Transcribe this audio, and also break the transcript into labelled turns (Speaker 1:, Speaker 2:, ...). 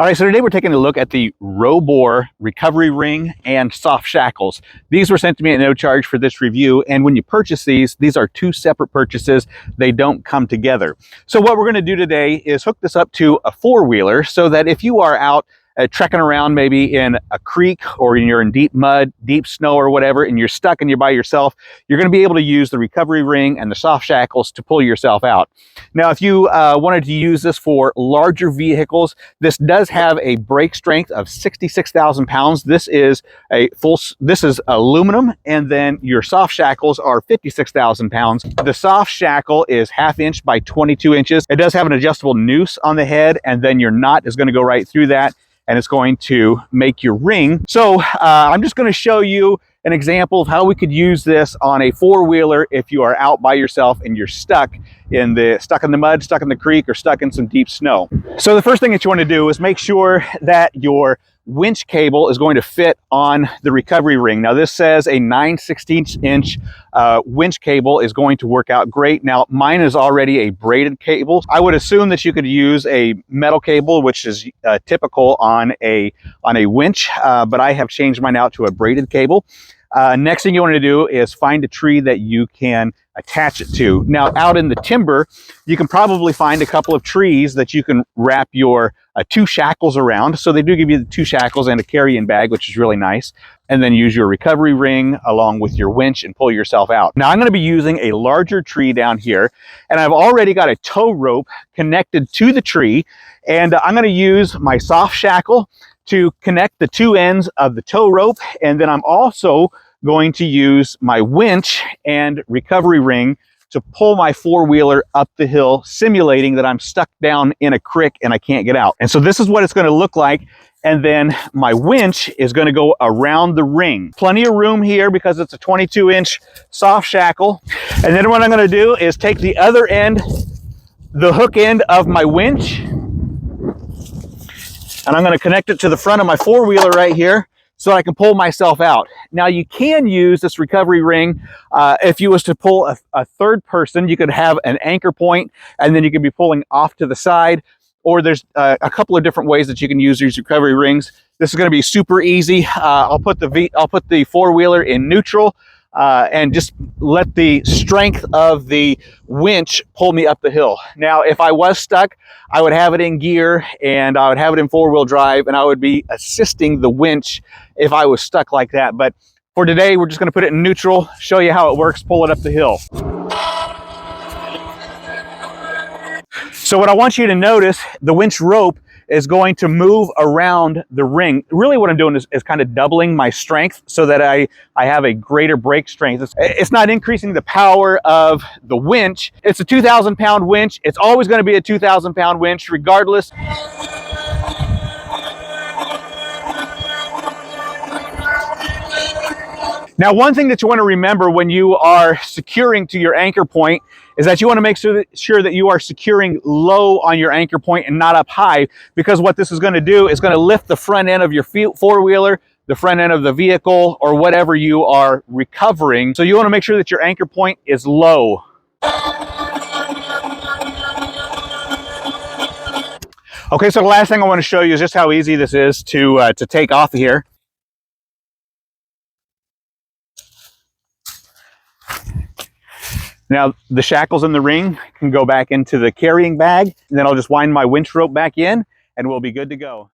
Speaker 1: All right, so today we're taking a look at the Robor recovery ring and soft shackles. These were sent to me at no charge for this review, and when you purchase these are two separate purchases. They don't come together. So what we're going to do today is hook this up to a four-wheeler so that if you are out trekking around maybe in a creek, or you're in deep mud, deep snow or whatever, and you're stuck and you're by yourself, you're going to be able to use the recovery ring and the soft shackles to pull yourself out. Now, if you wanted to use this for larger vehicles, this does have a brake strength of 66,000 pounds. This is aluminum, and then your soft shackles are 56,000 pounds. The soft shackle is 1/2 inch by 22 inches. It does have an adjustable noose on the head, and then your knot is going to go right through that, and it's going to make your ring. So I'm just going to show you an example of how we could use this on a four-wheeler if you are out by yourself and you're stuck in the mud, stuck in the creek, or stuck in some deep snow. So the first thing that you want to do is make sure that your winch cable is going to fit on the recovery ring. Now this says a 9/16 inch winch cable is going to work out great. Now mine is already a braided cable. I would assume that you could use a metal cable, which is typical on a winch, but I have changed mine out to a braided cable. Next thing you want to do is find a tree that you can attach it to. Now out in the timber, you can probably find a couple of trees that you can wrap your two shackles around. So they do give you the two shackles and a carrying bag, which is really nice. And then use your recovery ring along with your winch and pull yourself out. Now I'm going to be using a larger tree down here, and I've already got a tow rope connected to the tree, and I'm going to use my soft shackle to connect the two ends of the tow rope, and then I'm also going to use my winch and recovery ring to pull my four-wheeler up the hill, simulating that I'm stuck down in a creek and I can't get out. And so this is what it's going to look like. And then my winch is going to go around the ring. Plenty of room here because it's a 22-inch soft shackle. And then what I'm going to do is take the other end, the hook end of my winch, and I'm going to connect it to the front of my four-wheeler right here so I can pull myself out. Now you can use this recovery ring if you was to pull a third person. You could have an anchor point, and then you could be pulling off to the side, or there's a couple of different ways that you can use these recovery rings. This is going to be super easy. I'll put the four-wheeler in neutral and just let the strength of the winch pull me up the hill. Now, if I was stuck, I would have it in gear and I would have it in four-wheel drive, and I would be assisting the winch if I was stuck like that. But for today, we're just going to put it in neutral, show you how it works, pull it up the hill. So what I want you to notice, the winch rope is going to move around the ring. Really what I'm doing is kind of doubling my strength so that I have a greater brake strength. It's not increasing the power of the winch. It's a 2,000-pound winch. It's always going to be a 2,000-pound winch regardless. Now, one thing that you want to remember when you are securing to your anchor point is that you want to make sure that you are securing low on your anchor point and not up high, because what this is going to do is going to lift the front end of your four-wheeler, the front end of the vehicle, or whatever you are recovering. So you want to make sure that your anchor point is low. Okay, so the last thing I want to show you is just how easy this is to take off of here. Now, the shackles in the ring can go back into the carrying bag, and then I'll just wind my winch rope back in, and we'll be good to go.